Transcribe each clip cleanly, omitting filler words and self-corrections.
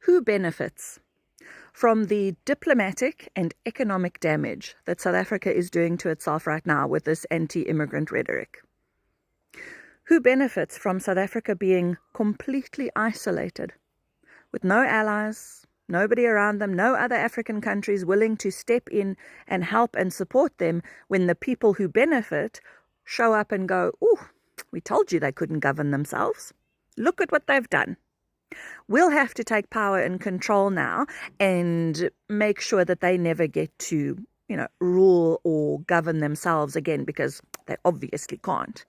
Who benefits from the diplomatic and economic damage that South Africa is doing to itself right now with this anti-immigrant rhetoric? Who benefits from South Africa being completely isolated, with no allies, nobody around them, no other African countries willing to step in and help and support them when the people who benefit show up and go, "Ooh, we told you they couldn't govern themselves. Look at what they've done. We'll have to take power and control now and make sure that they never get to, rule or govern themselves again, because they obviously can't.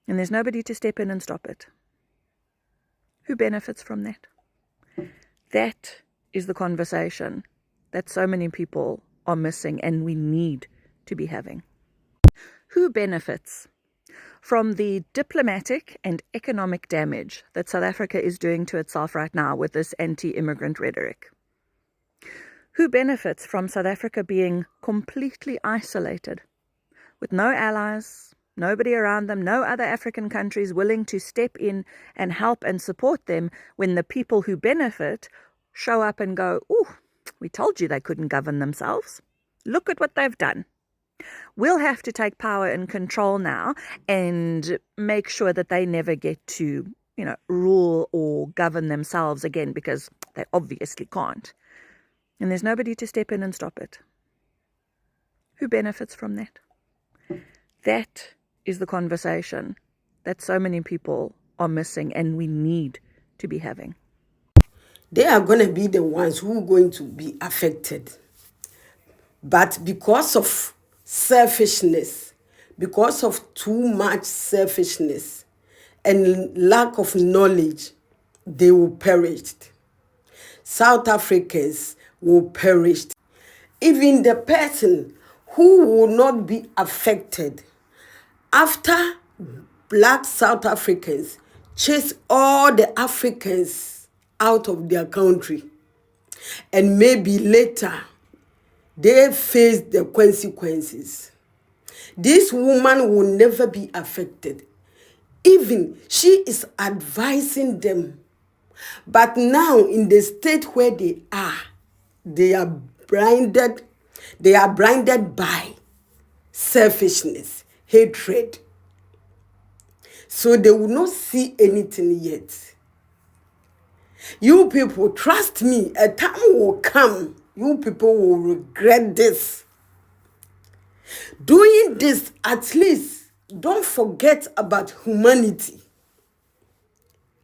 And there's nobody to step in and stop it." Who benefits from that? That is the conversation that so many people are missing and we need to be having. Who benefits from the diplomatic and economic damage that South Africa is doing to itself right now with this anti-immigrant rhetoric? Who benefits from South Africa being completely isolated, with no allies, nobody around them, no other African countries willing to step in and help and support them when the people who benefit show up and go, "Ooh, we told you they couldn't govern themselves. Look at what they've done. We'll have to take power and control now and make sure that they never get to, rule or govern themselves again, because they obviously can't. And there's nobody to step in and stop it." Who benefits from that? That is the conversation that so many people are missing and we need to be having. They are going to be the ones who are going to be affected. But because of selfishness, because of too much selfishness and lack of knowledge, they will perish. South Africans will perish. Even the person who will not be affected after black South Africans chase all the Africans out of their country, and maybe later they face the consequences. This woman will never be affected. Even she is advising them. But now in the state where they are blinded. They are blinded by selfishness, hatred. So they will not see anything yet. You people, trust me, a time will come. You people will regret this. Doing this, at least, don't forget about humanity.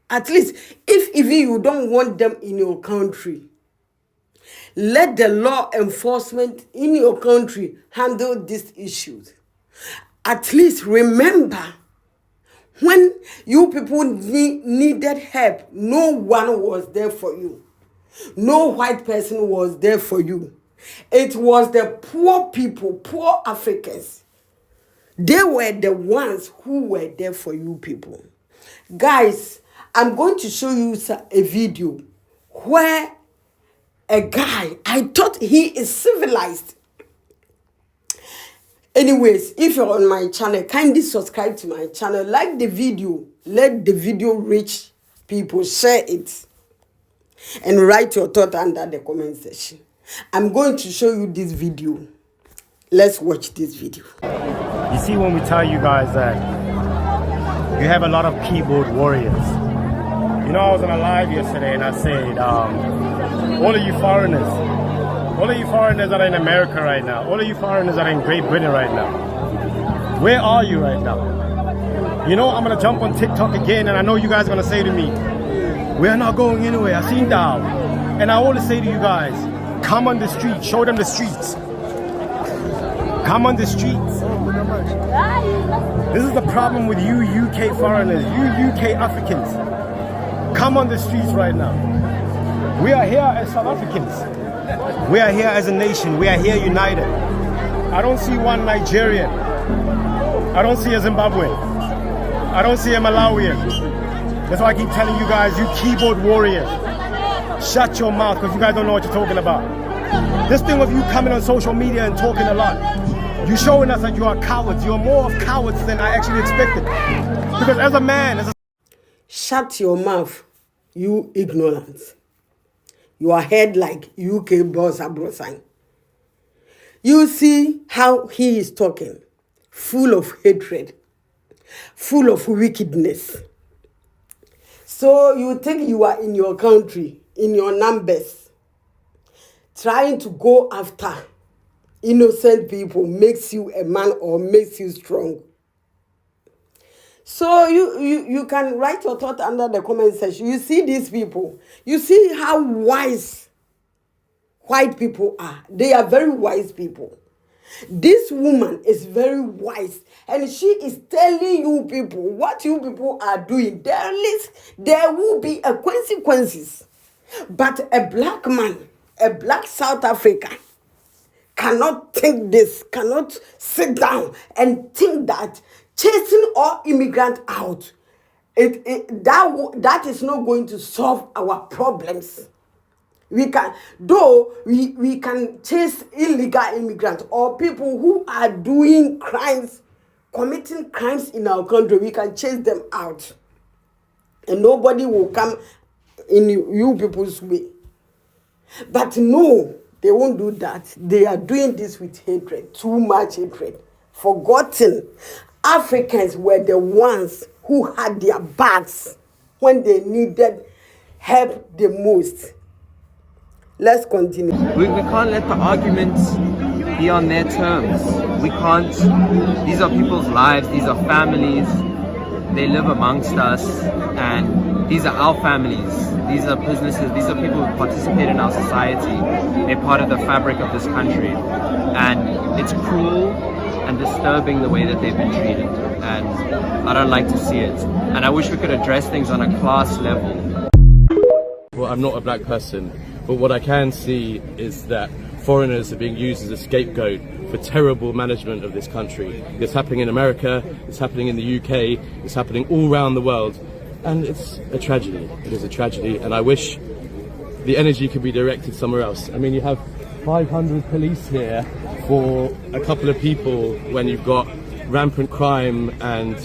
At least, if even you don't want them in your country, let the law enforcement in your country handle these issues. At least remember, when you people needed help, no one was there for you. No white person was there for you. It was the poor people, poor Africans. They were the ones who were there for you people. Guys, I'm going to show you a video where a guy, I thought he is civilized. Anyways, if you're on my channel, kindly subscribe to my channel. Like the video. Let the video reach people. Share it. And write your thought under the comment section. I'm going to show you this video. Let's watch this video. You see, when we tell you guys that you have a lot of keyboard warriors. You know, I was on a live yesterday and I said, all of you foreigners that are in America right now, all of you foreigners that are in Great Britain right now, where are you right now? You know, I'm going to jump on TikTok again, and I know you guys are going to say to me, we're not going anywhere. I seen that. And I always say to you guys, come on the street, show them the streets. Come on the streets. This is the problem with you UK foreigners, you UK Africans. Come on the streets right now. We are here as South Africans. We are here as a nation. We are here united. I don't see one Nigerian. I don't see a Zimbabwean. I don't see a Malawian. That's why I keep telling you guys, you keyboard warriors, shut your mouth, because you guys don't know what you're talking about. This thing of you coming on social media and talking a lot, you're showing us that you are cowards. You're more of cowards than I actually expected. Because as a man, shut your mouth, you ignorant. Your head like UK boss abrosan. You see how he is talking, full of hatred, full of wickedness. So you think you are in your country, in your numbers, trying to go after innocent people makes you a man or makes you strong. So you can write your thought under the comment section. You see these people. You see how wise white people are. They are very wise people. This woman is very wise, and she is telling you people what you people are doing. There will be a consequences. But a black man, a black South African, cannot think this, cannot sit down and think that chasing all immigrants out, that is not going to solve our problems. We can, though we can chase illegal immigrants or people who are doing crimes, committing crimes in our country, we can chase them out. And nobody will come in you people's way. But no, they won't do that. They are doing this with hatred, too much hatred. Forgotten. Africans were the ones who had their backs when they needed help the most. Let's continue. We can't let the arguments be on their terms. We can't. These are people's lives. These are families. They live amongst us, and these are our families. These are businesses. These are people who participate in our society. They're part of the fabric of this country, and it's cruel and disturbing the way that they've been treated, and I don't like to see it. And I wish we could address things on a class level. Well, I'm not a black person, but what I can see is that foreigners are being used as a scapegoat for terrible management of this country. It's happening in America, it's happening in the UK, it's happening all around the world, and it's a tragedy. It is a tragedy, and I wish the energy could be directed somewhere else. I mean, you have 500 police here for a couple of people when you've got rampant crime and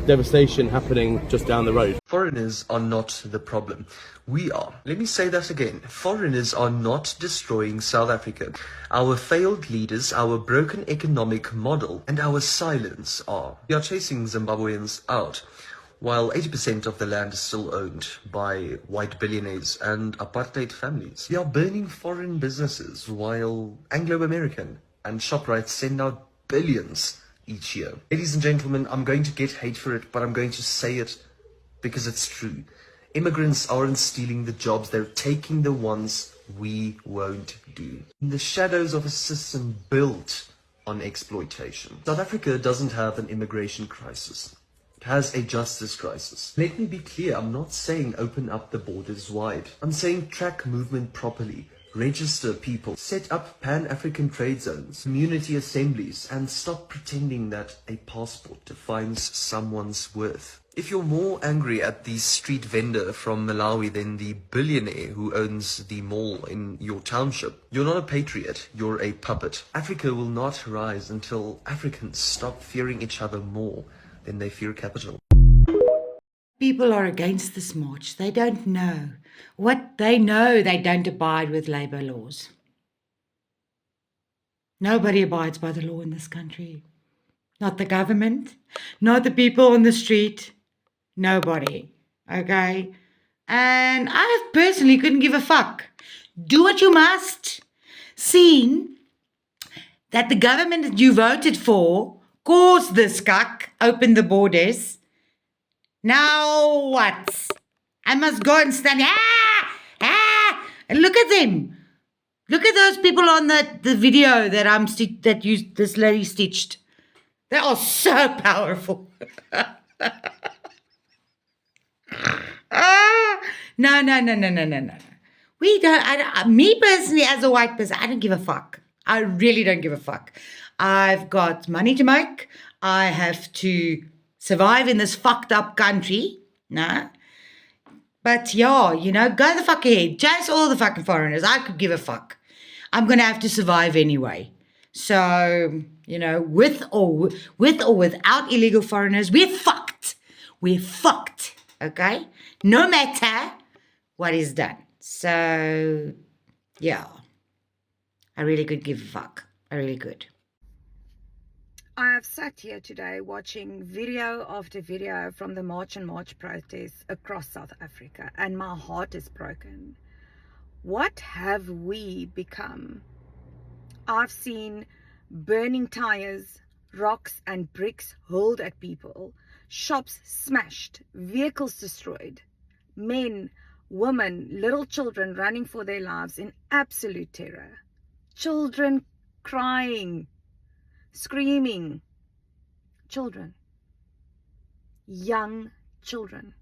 devastation happening just down the road. Foreigners are not the problem. We are. Let me say that again. Foreigners are not destroying South Africa. Our failed leaders, our broken economic model, and our silence are. We are chasing Zimbabweans out, while 80% of the land is still owned by white billionaires and apartheid families. We are burning foreign businesses, while Anglo-American and ShopRite send out billions each year. Ladies and gentlemen, I'm going to get hate for it, but I'm going to say it because it's true. Immigrants aren't stealing the jobs, they're taking the ones we won't do. In the shadows of a system built on exploitation. South Africa doesn't have an immigration crisis. It has a justice crisis. Let me be clear, I'm not saying open up the borders wide. I'm saying track movement properly. Register people, set up pan-African trade zones, community assemblies, and stop pretending that a passport defines someone's worth. If you're more angry at the street vendor from Malawi than the billionaire who owns the mall in your township, you're not a patriot, you're a puppet. Africa will not rise until Africans stop fearing each other more than they fear capital. People are against this march. They don't know. What they know, they don't abide with labour laws. Nobody abides by the law in this country. Not the government, not the people on the street, nobody. Okay? And I personally couldn't give a fuck. Do what you must. Seeing that the government that you voted for caused this cuck, opened the borders. Now what? I must go and stand. And look at them. Look at those people on the video that this lady stitched. They are so powerful. No. We don't. Me personally, as a white person, I don't give a fuck. I really don't give a fuck. I've got money to make. I have to survive in this fucked up country. No. But yeah, go the fuck ahead. Chase all the fucking foreigners. I could give a fuck. I'm going to have to survive anyway. So, with or without illegal foreigners, we're fucked. We're fucked, okay? No matter what is done. So, yeah, I really could give a fuck. I really could. I have sat here today watching video after video from the March and March protests across South Africa, and my heart is broken. What have we become? I've seen burning tires, rocks and bricks hurled at people, shops smashed, vehicles destroyed, men, women, little children running for their lives in absolute terror, children crying, screaming, children, young children,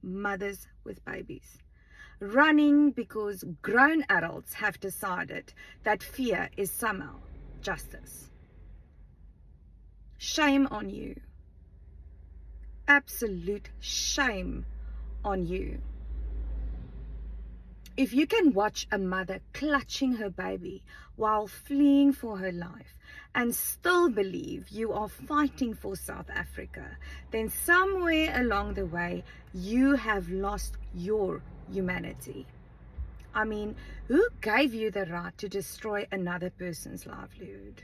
mothers with babies, running because grown adults have decided that fear is somehow justice. Shame on you. Absolute shame on you. If you can watch a mother clutching her baby while fleeing for her life and still believe you are fighting for South Africa, then somewhere along the way you have lost your humanity. I mean, who gave you the right to destroy another person's livelihood?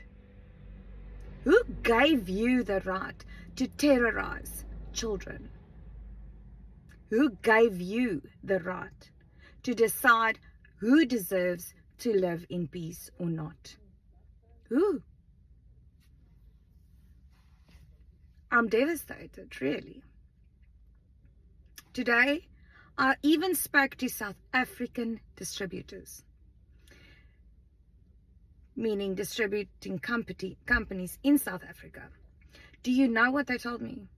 Who gave you the right to terrorize children? Who gave you the right to decide who deserves to live in peace or not? Who? I'm devastated, really. Today, I even spoke to South African distributors, meaning distributing companies in South Africa. Do you know what they told me?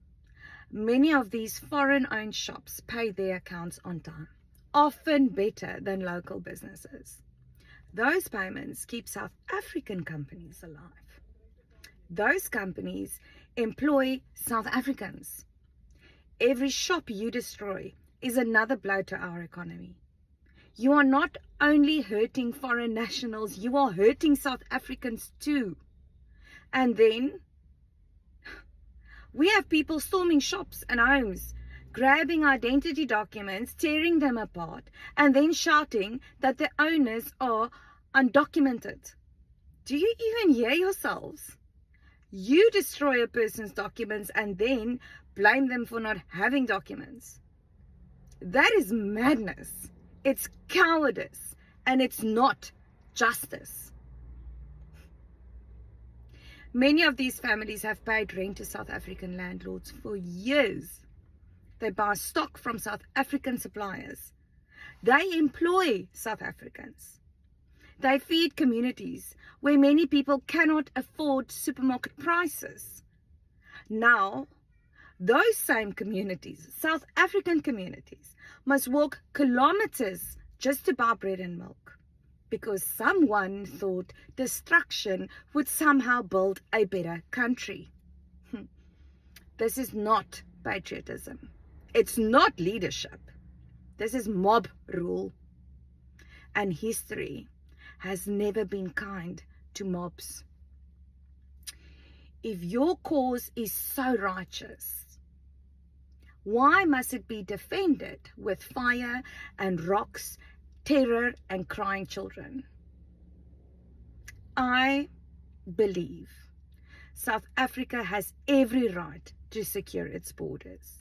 Many of these foreign-owned shops pay their accounts on time, often better than local businesses. Those payments keep South African companies alive. Those companies employ South Africans. Every shop you destroy is another blow to our economy. You are not only hurting foreign nationals, you are hurting South Africans too. And then we have people storming shops and homes, grabbing identity documents, tearing them apart, and then shouting that the owners are undocumented. Do you even hear yourselves? You destroy a person's documents and then blame them for not having documents. That is madness. It's cowardice, and it's not justice. Many of these families have paid rent to South African landlords for years. They buy stock from South African suppliers. They employ South Africans. They feed communities where many people cannot afford supermarket prices. Now, those same communities, South African communities, must walk kilometers just to buy bread and milk because someone thought destruction would somehow build a better country. This is not patriotism. It's not leadership. This is mob rule. And history has never been kind to mobs. If your cause is so righteous, why must it be defended with fire and rocks, terror and crying children? I believe South Africa has every right to secure its borders.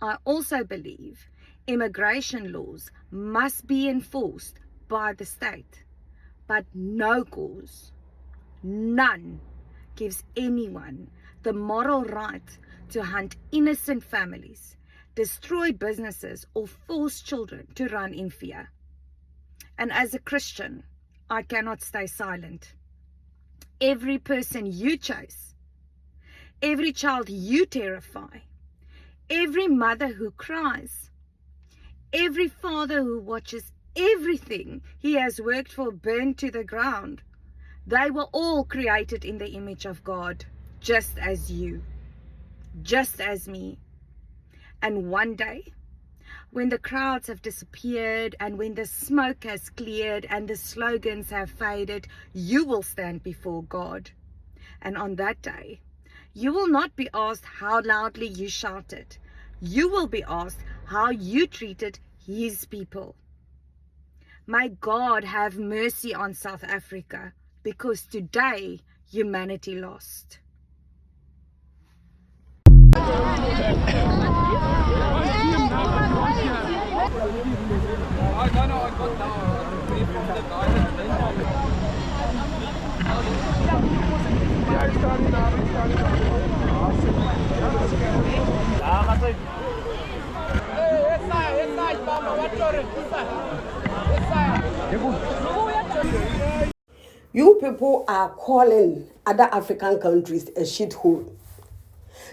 I also believe immigration laws must be enforced by the state, but no cause, none, gives anyone the moral right to hunt innocent families, destroy businesses, or force children to run in fear. And as a Christian, I cannot stay silent. Every person you chase, every child you terrify, every mother who cries, every father who watches everything he has worked for burned to the ground, they were all created in the image of God, just as you, just as me. And one day, when the crowds have disappeared and when the smoke has cleared and the slogans have faded, you will stand before God. And on that day, you will not be asked how loudly you shouted. You will be asked how you treated His people. May God have mercy on South Africa, because today humanity lost. You people are calling other African countries a shithole.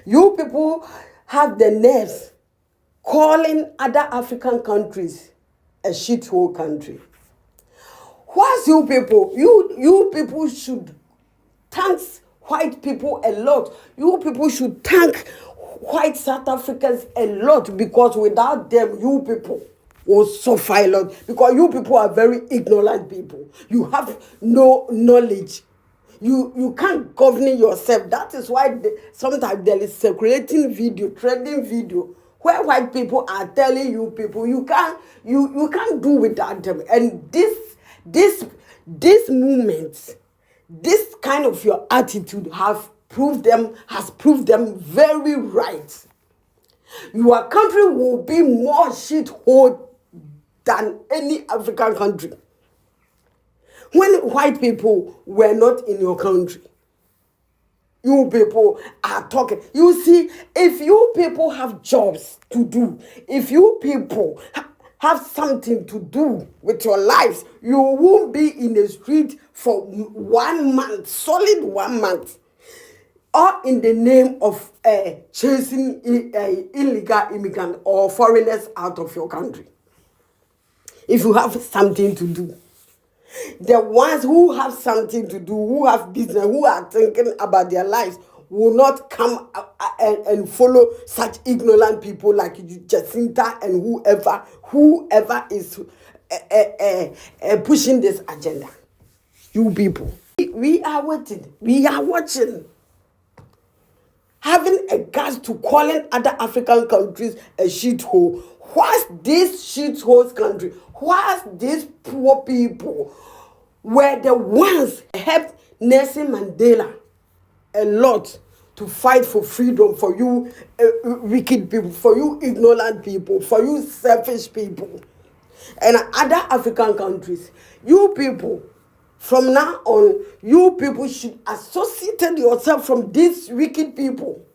You people have the nerves calling other African countries a shithole country. What's you people? You people should thank white people a lot. You people should thank white South Africans a lot, because without them, you people will suffer a lot, because you people are very ignorant people. You have no knowledge. You can't govern yourself. That is why sometimes there is circulating video, trending video, where white people are telling you people you can't do without them. And this movement, this kind of your attitude has proved them very right. Your country will be more shithole than any African country. When white people were not in your country, you people are talking. You see, if you people have jobs to do, if you people have something to do with your lives, you won't be in the street for 1 month, solid 1 month, or in the name of chasing illegal immigrants or foreigners out of your country. If you have something to do. The ones who have something to do, who have business, who are thinking about their lives, will not come and follow such ignorant people like Jecinta and whoever is pushing this agenda. You people. We are waiting. We are watching. Having a guts to calling other African countries a shithole. What's this shithole country? What's these poor people were the ones helped Nelson Mandela a lot to fight for freedom, for you wicked people, for you ignorant people, for you selfish people. And other African countries, you people, from now on, you people should associate yourself from these wicked people.